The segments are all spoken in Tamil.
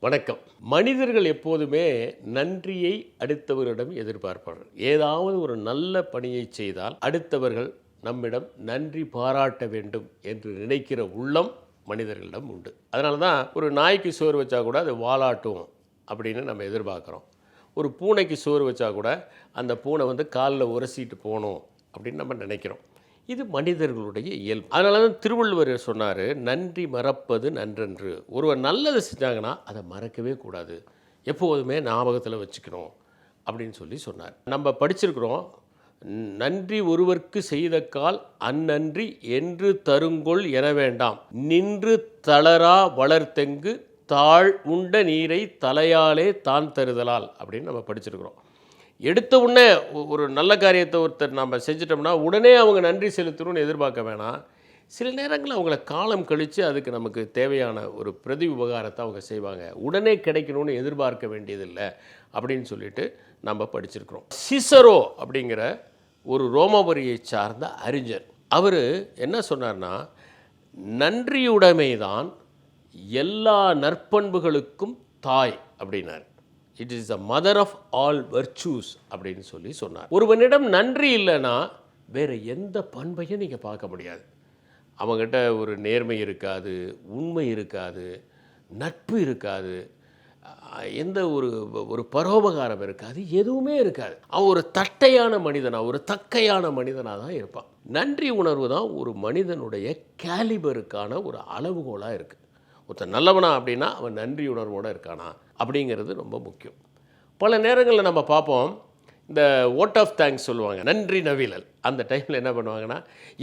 வணக்கம். மனிதர்கள் எப்போதுமே நன்றியை அடுத்தவரிடம் எதிர்பார்ப்பார்கள். ஏதாவது ஒரு நல்ல பணியை செய்தால் அடுத்தவர்கள் நம்மிடம் நன்றி பாராட்ட வேண்டும் என்று நினைக்கிற உள்ளம் மனிதர்களிடம் உண்டு. அதனால தான் ஒரு நாய்க்கு சோறு வச்சா கூட அது வாலாட்டும் அப்படின்னு நம்ம எதிர்பார்க்குறோம். ஒரு பூனைக்கு சோறு வச்சா கூட அந்த பூனை காலில் உரசிட்டு போகணும் அப்படின்னு நம்ம நினைக்கிறோம். இது மனிதர்களுடைய இயல்பு. அதனால தான் திருவள்ளுவர் சொன்னார், நன்றி மறப்பது நன்றன்று. ஒருவர் நல்லது செஞ்சாங்கன்னா அதை மறக்கவே கூடாது, எப்போதுமே ஞாபகத்தில் வச்சுக்கணும் அப்படின்னு சொன்னார். நம்ம படிச்சிருக்கிறோம், நன்றி ஒருவர்க்கு செய்தக்கால் அந்நன்றி என்று தருங்கொள் என வேண்டாம், நின்று தளரா வளர்த்தெங்கு தாழ் உண்ட நீரை தலையாலே தான் தருதலால் அப்படின்னு நம்ம படிச்சிருக்கிறோம். எடுத்த உடனே ஒரு நல்ல காரியத்தை ஒருத்தர் நம்ம செஞ்சிட்டோம்னா உடனே அவங்க நன்றி செலுத்தணும்னு எதிர்பார்க்க வேணாம். சில நேரங்களில் அவங்கள காலம் கழித்து அதுக்கு நமக்கு தேவையான ஒரு பிரதி உபகாரத்தை அவங்க செய்வாங்க. உடனே கிடைக்கணும்னு எதிர்பார்க்க வேண்டியதில்லை அப்படின்னு சொல்லிட்டு நம்ம படிச்சிருக்கிறோம். சிசரோ அப்படிங்கிற ஒரு ரோமாபுரியை சார்ந்த அறிஞர், அவர் என்ன சொன்னார்னா, நன்றியுடைமை தான் எல்லா நற்பண்புகளுக்கும் தாய் அப்படின்னார். It is the mother of all virtues அப்படின்னு சொன்னார். ஒருவனிடம் நன்றி இல்லைன்னா வேறு எந்த பண்பையும் நீங்கள் பார்க்க முடியாது. அவங்ககிட்ட ஒரு நேர்மை இருக்காது, உண்மை இருக்காது, நட்பு இருக்காது, எந்த ஒரு பரோபகாரம் இருக்காது, எதுவுமே இருக்காது. அவன் ஒரு தட்டையான மனிதனாக, ஒரு தக்கையான மனிதனாக தான் இருப்பான். நன்றி உணர்வு தான் ஒரு மனிதனுடைய கேலிபருக்கான ஒரு அளவுகோலாக இருக்குது. ஒருத்தன் நல்லவனா அப்படின்னா அவன் நன்றி உணர்வோடு இருக்கானா அப்படிங்கிறது ரொம்ப முக்கியம். பல நேரங்களில் நம்ம பார்ப்போம், இந்த ஓட் ஆஃப் தேங்க்ஸ் சொல்லுவாங்க, நன்றி நவிழல். அந்த டைமில் என்ன பண்ணுவாங்கன்னா,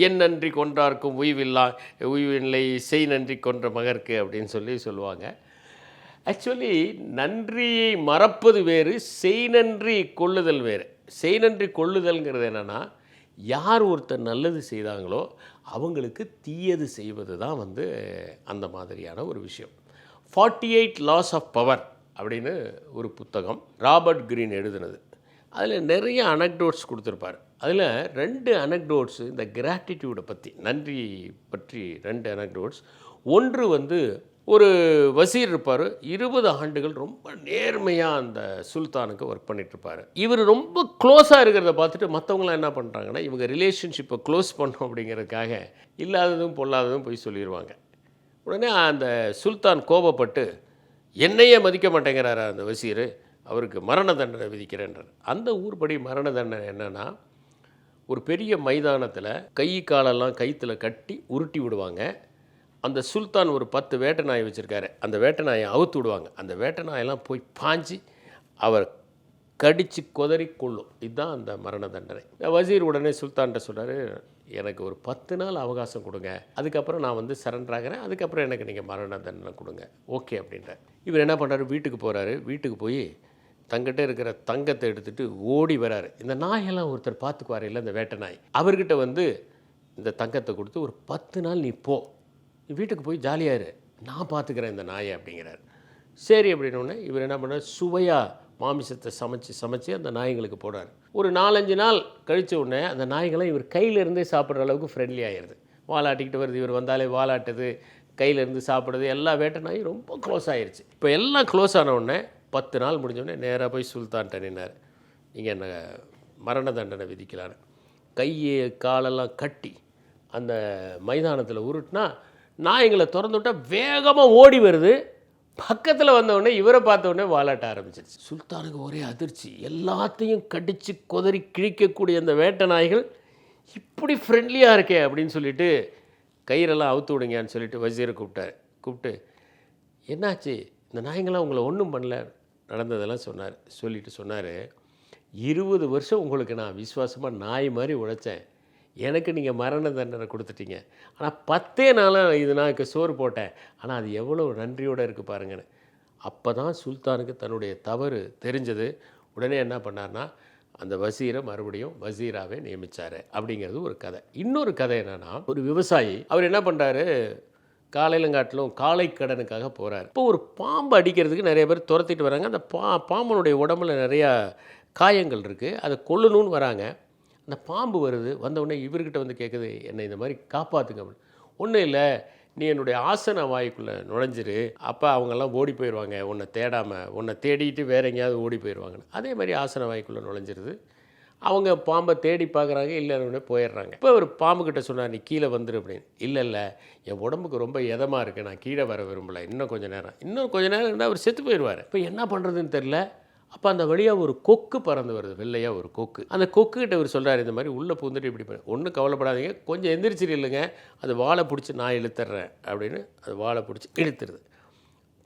என் நன்றி கொன்றார்க்கும் உய்வில்லை செய் நன்றி கொன்ற மகற்கு அப்படின்னு சொல்லுவாங்க. ஆக்சுவலி நன்றியை மறப்பது வேறு, செய் நன்றி கொள்ளுதல் வேறு. செய் நன்றி கொள்ளுதல்ங்கிறது என்னென்னா, யார் ஒருத்தர் நல்லது செய்தாங்களோ அவங்களுக்கு தீயது செய்வது தான் அந்த மாதிரியான ஒரு விஷயம். 48 லாஸ் ஆஃப் பவர் அப்படின்னு ஒரு புத்தகம் ராபர்ட் கிரீன் எழுதுனது. அதில் நிறைய அனக்டோட்ஸ் கொடுத்துருப்பார். அதில் 2 அனக்டோட்ஸ் இந்த கிராட்டிடியூடை பற்றி, நன்றி பற்றி 2 அனக்டோட்ஸ். ஒன்று ஒரு வசீர் இருப்பார், 20 ஆண்டுகள் ரொம்ப நேர்மையாக அந்த சுல்தானுக்கு ஒர்க் பண்ணிகிட்ருப்பார். இவர் ரொம்ப க்ளோஸாக இருக்கிறத பார்த்துட்டு மற்றவங்களாம் என்ன பண்ணுறாங்கன்னா, இவங்க ரிலேஷன்ஷிப்பை க்ளோஸ் பண்ணோம் அப்படிங்கிறதுக்காக இல்லாததும் பொல்லாததும் போய் சொல்லிடுவாங்க. உடனே அந்த சுல்தான் கோபப்பட்டு, என்னையே மதிக்க மாட்டேங்கிறாரா அந்த வசீர், அவருக்கு மரண தண்டனை விதிக்கிறேன்றார். அந்த ஊர்படி மரண தண்டனை என்னென்னா, ஒரு பெரிய மைதானத்தில் கை காலெல்லாம் கயிற்றில் கட்டி உருட்டி விடுவாங்க. அந்த சுல்தான் ஒரு 10 வேட்டை நாய் வச்சுருக்காரு, அந்த வேட்டை நாயை அவுத்து விடுவாங்க. அந்த வேட்டை நாயெல்லாம் போய் பாஞ்சி அவர் கடித்து கொதறி கொள்ளும். இதுதான் அந்த மரண தண்டனை. வசீர் உடனே சுல்தான்கிட்ட சொல்கிறாரு, எனக்கு ஒரு 10 நாள் அவகாசம் கொடுங்க, அதுக்கப்புறம் நான் சரண்டர் ஆகிறேன், அதுக்கப்புறம் எனக்கு நீங்கள் மரண தண்டனை கொடுங்க, ஓகே அப்படின்றார். இவர் என்ன பண்ணுறாரு, வீட்டுக்கு போகிறாரு. வீட்டுக்கு போய் தங்கிட்ட இருக்கிற தங்கத்தை எடுத்துகிட்டு ஓடி வராரு. இந்த நாயெல்லாம் ஒருத்தர் பார்த்துக்குவார் இல்லை, இந்த வேட்டை நாய். அவர்கிட்ட இந்த தங்கத்தை கொடுத்து, ஒரு 10 நாள் நீ போ, நீ வீட்டுக்கு போய் ஜாலியாக இரு, நான் பார்த்துக்கிறேன் இந்த நாயை அப்படிங்கிறார். சரி அப்படின்னோடனே இவர் என்ன பண்ணார், சுவையாக மாமிசத்தை சமைச்சு அந்த நாய்களுக்கு போடுறார். ஒரு 4-5 நாள் கழித்த உடனே அந்த நாய்களாம் இவர் கையிலேருந்தே சாப்பிட்ற அளவுக்கு ஃப்ரெண்ட்லி ஆகிடுது. வாலாட்டிக்கிட்டு வருது, இவர் வந்தாலே வாலாட்டுது, கையிலேருந்து சாப்பிட்றது, எல்லா வேட்டை நாயும் ரொம்ப க்ளோஸ் ஆகிடுச்சு. இப்போ எல்லாம் க்ளோஸ் ஆன உடனே 10 நாள் முடிஞ்சோடனே நேராக போய் சுல்தான்கிட்ட நின்னார். நீங்கள் என்ன மரண தண்டனை விதிக்கலான்னு கையை காலெல்லாம் கட்டி அந்த மைதானத்தில் உருட்டினா நாய்களை திறந்து விட்டால் வேகமாக ஓடி வருது. பக்கத்தில் வந்தவுடனே இவரை பார்த்தவுடனே வாலாட்ட ஆரம்பிச்சிருச்சு. சுல்தானுக்கு ஒரே அதிர்ச்சி. எல்லாத்தையும் கடித்து கொதறி கிழிக்கக்கூடிய அந்த வேட்டை நாய்கள் இப்படி ஃப்ரெண்ட்லியாக இருக்கே அப்படின்னு சொல்லிட்டு கயிறெல்லாம் அவுத்து விடுங்கன்னு சொல்லிட்டு வசீரை கூப்பிட்டு என்னாச்சு, இந்த நாய்ங்களாம் உங்களை ஒன்றும் பண்ணல, நடந்ததெல்லாம் சொன்னார். 20 வருஷம் உங்களுக்கு நான் விசுவாசமாக நாய் மாதிரி உழைச்சேன், எனக்கு நீங்கள் மரண தண்டனை கொடுத்துட்டீங்க. ஆனால் 10 நாளாக இது நான் சோறு போட்டேன், ஆனால் அது எவ்வளோ நன்றியோடு இருக்குது பாருங்கன்னு. அப்போ தான் சுல்தானுக்கு தன்னுடைய தவறு தெரிஞ்சது. உடனே என்ன பண்ணார்னா, அந்த வசீரை மறுபடியும் வசீராகவே நியமித்தார் அப்படிங்கிறது ஒரு கதை. இன்னொரு கதை என்னென்னா, ஒரு விவசாயி அவர் என்ன பண்ணுறாரு, காலையிலங்காட்டிலும் காலை கடனுக்காக போகிறார். இப்போ ஒரு பாம்பு அடிக்கிறதுக்கு நிறைய பேர் துரத்திட்டு வராங்க. அந்த பாம்பனுடைய உடம்புல நிறையா காயங்கள் இருக்குது, அதை கொல்லணும்னு வராங்க. அந்த பாம்பு வருது, வந்தவுடனே இவர்கிட்ட கேட்குது, என்னை இந்த மாதிரி காப்பாற்றுங்க அப்படின்னு. ஒன்றும் இல்லை, நீ என்னுடைய ஆசன வாய்க்குள்ளே நுழைஞ்சிரு, அப்போ அவங்கெல்லாம் ஓடி போயிடுவாங்க, உன்னை தேடாமல், உன்னை தேடிட்டு வேற எங்கேயாவது ஓடி போயிடுவாங்கன்னு. அதே மாதிரி ஆசன வாய்க்குள்ளே நுழைஞ்சிருது. அவங்க பாம்பை தேடி பார்க்குறாங்க, இல்லைன்னு போயிடுறாங்க. இப்போ ஒரு பாம்புக்கிட்ட சொன்னார், நீ கீழே வந்துரு அப்படின்னு. இல்லை என் உடம்புக்கு ரொம்ப எதமாக இருக்குது, நான் கீழே வர விரும்பலை, இன்னும் கொஞ்சம் நேரம் இருந்தால் அவர் செத்து போயிடுவார். இப்போ என்ன பண்ணுறதுன்னு தெரில. அப்போ அந்த வழியாக ஒரு கொக்கு பறந்து வருது, வெள்ளையாக ஒரு கொக்கு. அந்த கொக்குக்கிட்ட அவர் சொல்கிறார், இந்த மாதிரி உள்ளே பூந்துட்டு இப்படி பண்ண, ஒன்றும் கவலைப்படாதீங்க, கொஞ்சம் எந்திரிச்சிட்டு இல்லைங்க, அது வாழை பிடிச்சி நான் இழுத்துட்றேன் அப்படின்னு. அது வாழை பிடிச்சி இழுத்துருது.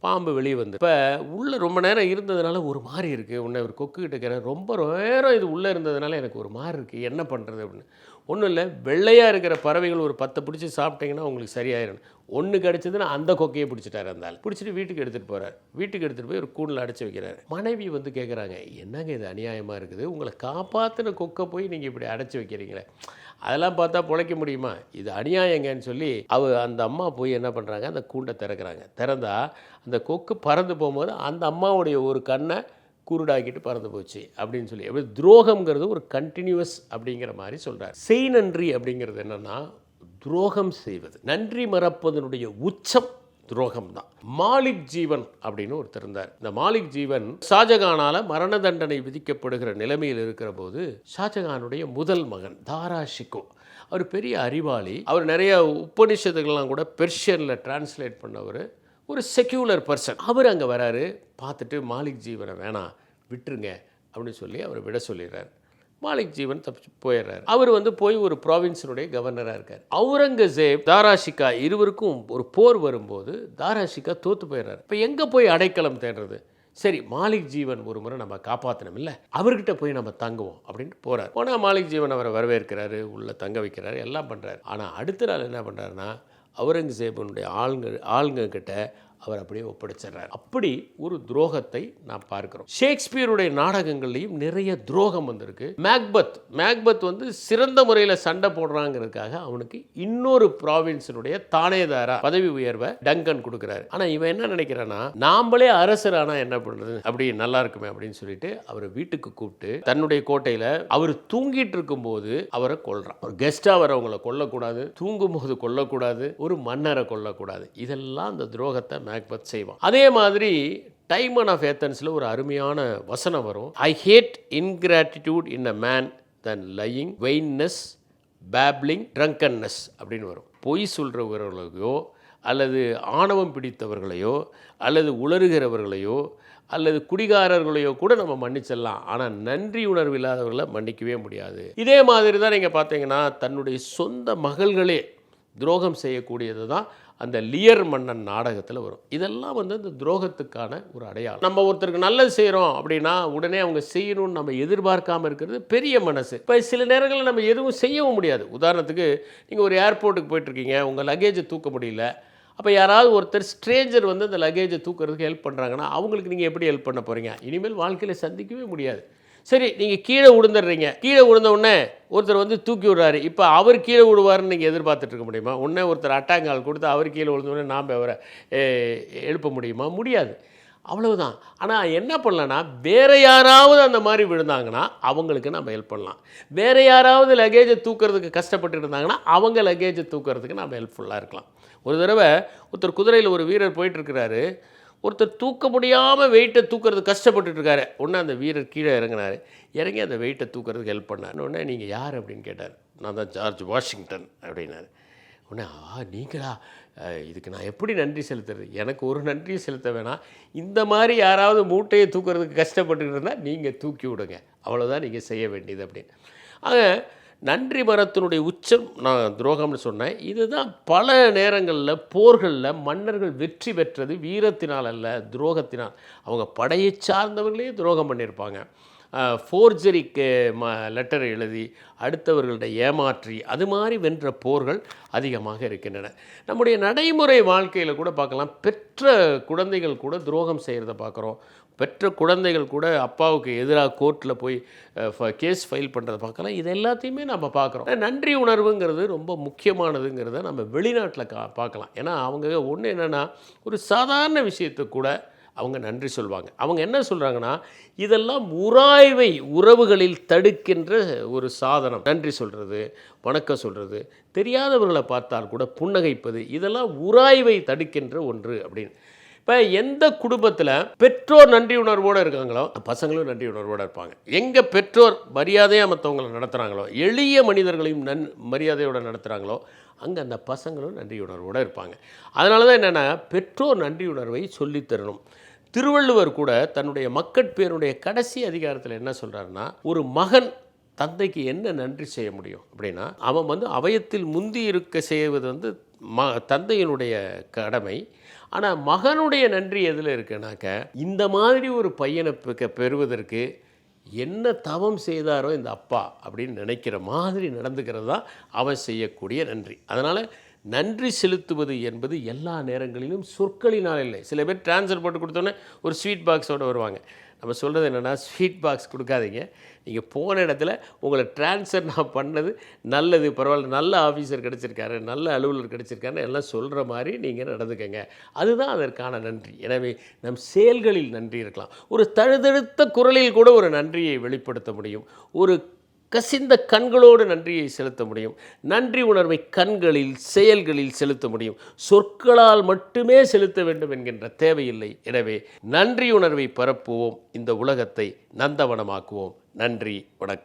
பாம்பு வெளியே வந்து இப்போ உள்ளே ரொம்ப நேரம் இருந்ததுனால ஒரு மாதிரி இருக்குது. உன்னை ஒரு கொக்குக்கிட்ட கேட்குறேன், ரொம்ப நேரம் இது உள்ளே இருந்ததுனால எனக்கு ஒரு மாதிரி இருக்குது, என்ன பண்ணுறது அப்படின்னு. ஒன்றும் இல்லை, வெள்ளையாக இருக்கிற பறவைகள் ஒரு 10 பிடிச்சி சாப்பிட்டீங்கன்னா உங்களுக்கு சரியாயிடும். ஒன்று கிடச்சதுன்னா அந்த கொக்கையை பிடிச்சிட்டாரு. அந்த ஆள் பிடிச்சிட்டு வீட்டுக்கு எடுத்துகிட்டு போகிறார். வீட்டுக்கு எடுத்துகிட்டு போய் ஒரு கூண்டில் அடைச்சி வைக்கிறாரு. மனைவி வந்து கேட்குறாங்க, என்னங்க இது அநியாயமாக இருக்குது, உங்களை காப்பாற்றின கொக்கை போய் நீங்கள் இப்படி அடைச்சி வைக்கிறீங்களே, அதெல்லாம் பார்த்தா பிழைக்க முடியுமா, இது அநியாயங்கன்னு சொல்லி அந்த அம்மா போய் என்ன பண்ணுறாங்க, அந்த கூண்டை திறக்கிறாங்க. திறந்தா அந்த கொக்கு பறந்து போகும்போது அந்த அம்மாவுடைய ஒரு கண்ணை குருடாக்கிட்டு பறந்து போச்சு அப்படின்னு சொல்லி, எப்படி துரோகம்ங்கிறது ஒரு கண்டினியூவஸ் அப்படிங்கிற மாதிரி சொல்கிறார். செய் நன்றி அப்படிங்கிறது என்னென்னா துரோகம் செய்வது. நன்றி மறப்பதனுடைய உச்சம் துரோகம் தான். மாலிக் ஜீவன் அப்படின்னு ஒருத்தர் இருந்தார். இந்த மாலிக் ஜீவன் ஷாஜகானால் மரண தண்டனை விதிக்கப்படுகிற நிலைமையில் இருக்கிற போது ஷாஜகானுடைய முதல் மகன் தாரா ஷிகோ, அவர் பெரிய அறிவாளி. அவர் நிறைய உபநிஷத்துக்கள்லாம் கூட பெர்ஷியனில் டிரான்ஸ்லேட் பண்ணவர், ஒரு செக்யூலர் பர்சன். அவர் அங்கே வராரு. பார்த்துட்டு மாலிக் ஜீவனை வேணாம் விட்டுருங்க அப்படின்னு சொல்லி அவர் விட சொல்லிடுறார். மாலிக் ஜீவன் தப்பிச்சு போயிடுறாரு. அவர் போய் ஒரு ப்ராவின்ஸினுடைய கவர்னராக இருக்கார். அவுரங்கசீப் தாராஷிகா இருவருக்கும் ஒரு போர் வரும்போது தாராஷிகா தோற்று போயிடுறாரு. இப்போ எங்கே போய் அடைக்கலம் தேடுறது? சரி, மாலிக் ஜீவன் ஒரு முறை நம்ம காப்பாற்றணும் இல்லை, அவர்கிட்ட போய் நம்ம தங்குவோம் அப்படின்ட்டு போகிறார். போனால் மாலிக் ஜீவன் அவரை வரவேற்கிறாரு, உள்ளே தங்க வைக்கிறாரு, எல்லாம் பண்ணுறாரு. ஆனால் அடுத்த நாள் என்ன பண்ணுறாருன்னா, அவுரங்கசீபனுடைய ஆளுங்க கிட்ட அவர் அப்படியே ஒப்படைச்சிடுறார். அப்படி ஒரு துரோகத்தை நாம் பார்க்கிறோம். ஷேக்ஸ்பியருடைய நாடகங்கள்லையும் நிறைய துரோகம் வந்திருக்கு. மேக்பத் சிறந்த முறையில் சண்டை போடுறாங்கிறதுக்காக அவனுக்கு இன்னொரு ப்ராவின்ஸினுடைய தானேதாரா பதவி உயர்வை டங்கன் கொடுக்குறாரு. ஆனால் இவன் என்ன நினைக்கிறான்னா, நாமளே அரசரானா என்ன பண்ணுறது, அப்படி நல்லா இருக்குமே அப்படின்னு சொல்லிட்டு அவரை வீட்டுக்கு கூப்பிட்டு தன்னுடைய கோட்டையில் அவர் தூங்கிட்டு இருக்கும் போது அவரை கொல்றான். ஒரு கெஸ்டாக வரவங்களை கொல்லக்கூடாது, தூங்கும் போது கொல்லக்கூடாது, ஒரு மன்னரை கொல்லக்கூடாது. இதெல்லாம் அந்த துரோகத்தை மேக்பத் செய்வான். அதே மாதிரி டைமன் ஆஃப் ஏத்தன்ஸில் ஒரு அருமையான வசனம் வரும். I hate ingratitude in a man than lying, vainness, babbling, drunkenness அப்படின்னு வரும். பொய் சொல்கிறவர்களையோ அல்லது ஆணவம் பிடித்தவர்களையோ அல்லது உளறுகிறவர்களையோ அல்லது குடிகாரர்களையோ கூட நம்ம மன்னிச்சிடலாம். ஆனால் நன்றி உணர்வு இல்லாதவர்களை மன்னிக்கவே முடியாது. இதே மாதிரி தான் நீங்கள் பார்த்தீங்கன்னா தன்னுடைய சொந்த மகள்களே துரோகம் செய்யக்கூடியது தான் அந்த லியர் மன்னன் நாடகத்தில் வரும். இதெல்லாம் இந்த துரோகத்துக்கான ஒரு அடையாளம். நம்ம ஒருத்தருக்கு நல்லது செய்கிறோம் அப்படின்னா உடனே அவங்க செய்யணும்னு நம்ம எதிர்பார்க்காமல் இருக்கிறது பெரிய மனசு. இப்போ சில நேரங்களில் நம்ம எதுவும் செய்யவும் முடியாது. உதாரணத்துக்கு நீங்கள் ஒரு ஏர்போர்ட்டுக்கு போயிட்டுருக்கீங்க, உங்கள் லக்கேஜை தூக்க முடியல. அப்போ யாராவது ஒருத்தர் ஸ்ட்ரேஞ்சர் அந்த லக்கேஜை தூக்கிறதுக்கு ஹெல்ப் பண்ணுறாங்கன்னா அவங்களுக்கு நீங்கள் எப்படி ஹெல்ப் பண்ண போகிறீங்க? இனிமேல் வாழ்க்கையில் சந்திக்கவே முடியாது. சரி, நீங்கள் கீழே விழுந்துடுறீங்க. கீழே விழுந்த உடனே ஒருத்தர் தூக்கி விடுறாரு. இப்போ அவர் கீழே விடுவார்னு நீங்கள் எதிர்பார்த்துட்டு இருக்க முடியுமா? உடனே ஒருத்தர் அட்டாங்கால் கொடுத்து அவர் கீழே விழுந்தோடனே நாம் அவரை எழுப்ப முடியுமா? முடியாது. அவ்வளவுதான். ஆனால் என்ன பண்ணலான்னா, வேறு யாராவது அந்த மாதிரி விழுந்தாங்கன்னா அவங்களுக்கு நம்ம ஹெல்ப் பண்ணலாம். வேறு யாராவது லக்கேஜை தூக்கிறதுக்கு கஷ்டப்பட்டு இருந்தாங்கன்னா அவங்க லக்கேஜை தூக்கிறதுக்கு நம்ம ஹெல்ப்ஃபுல்லாக இருக்கலாம். ஒரு தடவை ஒருத்தர் குதிரையில் ஒரு வீரர் போயிட்டுருக்கிறாரு. ஒருத்தர் தூக்க முடியாமல் வெயிட்டை தூக்கிறது கஷ்டப்பட்டுருக்காரு. ஒன்று அந்த வீரர் கீழே இறங்கினார். இறங்கி அந்த வெயிட்டை தூக்கிறதுக்கு ஹெல்ப் பண்ணார். உடனே நீங்கள் யார் அப்படின்னு கேட்டார். நான் தான் ஜார்ஜ் வாஷிங்டன் அப்படின்னாரு. உடனே நீங்களா, இதுக்கு நான் எப்படி நன்றி செலுத்துறது? எனக்கு ஒரு நன்றி செலுத்த வேணாம், இந்த மாதிரி யாராவது மூட்டையை தூக்கிறதுக்கு கஷ்டப்பட்டுட்டு இருந்தால் நீங்கள் தூக்கி விடுங்க, அவ்வளோதான் நீங்கள் செய்ய வேண்டியது அப்படின்னு. ஆக நன்றி மரத்தினுடைய உச்சம் நான் துரோகம்னு சொன்னேன். இதுதான் பல நேரங்களில் போர்களில் மன்னர்கள் வெற்றி பெற்றது வீரத்தினால் அல்ல, துரோகத்தினால். அவங்க படையை சார்ந்தவர்களே துரோகம் பண்ணியிருப்பாங்க. ஃபோர்ஜரிக்கு லெட்டர் எழுதி அடுத்தவர்கள்ட்ட ஏமாற்றி அது மாதிரி வென்ற போர்கள் அதிகமாக இருக்கின்றன. நம்முடைய நடைமுறை வாழ்க்கையில் கூட பார்க்கலாம். பெற்ற குழந்தைகள் கூட துரோகம் செய்கிறத பார்க்குறோம். பெற்ற குழந்தைகள் கூட அப்பாவுக்கு எதிராக கோர்ட்டில் போய் கேஸ் ஃபைல் பண்ணுறதை பார்க்கலாம். இது எல்லாத்தையுமே நம்ம பார்க்குறோம். நன்றி உணர்வுங்கிறது ரொம்ப முக்கியமானதுங்கிறத நம்ம வெளிநாட்டில் பார்க்கலாம். ஏன்னா அவங்க ஒன்று என்னென்னா, ஒரு சாதாரண விஷயத்தை கூட அவங்க நன்றி சொல்வாங்க. அவங்க என்ன சொல்கிறாங்கன்னா, இதெல்லாம் உராய்வை உறவுகளில் தடுக்கின்ற ஒரு சாதனம். நன்றி சொல்கிறது, வணக்கம் சொல்கிறது, தெரியாதவர்களை பார்த்தால் கூட புன்னகைப்பது, இதெல்லாம் உராய்வை தடுக்கின்ற ஒன்று அப்படின்னு. இப்போ எந்த குடும்பத்தில் பெற்றோர் நன்றி உணர்வோடு இருக்காங்களோ பசங்களும் நன்றி உணர்வோடு இருப்பாங்க. எங்கே பெற்றோர் மரியாதையாக மற்றவங்களை நடத்துகிறாங்களோ, எளிய மனிதர்களையும் மரியாதையோடு நடத்துகிறாங்களோ, அங்கே அந்த பசங்களும் நன்றி உணர்வோடு இருப்பாங்க. அதனால தான் என்னென்னா, பெற்றோர் நன்றி உணர்வை சொல்லித்தரணும். திருவள்ளுவர் கூட தன்னுடைய மக்கட்பேருடைய கடைசி அதிகாரத்தில் என்ன சொல்கிறாருன்னா, ஒரு மகன் தந்தைக்கு என்ன நன்றி செய்ய முடியும் அப்படின்னா, அவன் அவயத்தில் முந்தி இருக்க செய்வது தந்தையினுடைய கடமை. ஆனால் மகனுடைய நன்றி எதில் இருக்குனாக்க, இந்த மாதிரி ஒரு பையனை பெறுவதற்கு என்ன தவம் செய்தாரோ இந்த அப்பா அப்படின்னு நினைக்கிற மாதிரி நடந்துக்கிறது தான் அவன் செய்யக்கூடிய நன்றி. அதனால் நன்றி செலுத்துவது என்பது எல்லா நேரங்களிலும் சொற்களினால் இல்லை. சில பேர் ட்ரான்ஸ்ஃபர் போட்டு கொடுத்தோன்னே ஒரு ஸ்வீட் பாக்ஸோடு வருவாங்க. நம்ம சொல்கிறது என்னென்னா, ஸ்வீட் பாக்ஸ் கொடுக்காதீங்க. நீங்கள் போன இடத்துல உங்களை ட்ரான்ஸ்ஃபர் நான் பண்ணது நல்லது, பரவாயில்ல, நல்ல ஆஃபீஸர் கிடச்சிருக்காரு, நல்ல அலுவலர் கிடச்சிருக்காருன்னு எல்லாம் சொல்கிற மாதிரி நீங்கள் நடந்துக்கங்க. அதுதான் அதற்கான நன்றி. எனவே நம் செயல்களில் நன்றி இருக்கலாம். ஒரு தழுதழுத்த குரலில் கூட ஒரு நன்றியை வெளிப்படுத்த முடியும். ஒரு கசிந்த கண்களோடு நன்றியை செலுத்த முடியும். நன்றி உணர்வை கண்களில், செயல்களில் செலுத்த முடியும். சொற்களால் மட்டுமே செலுத்த வேண்டும் என்கின்ற தேவையில்லை. எனவே நன்றி உணர்வை பரப்புவோம், இந்த உலகத்தை நந்தவனமாக்குவோம். நன்றி, வணக்கம்.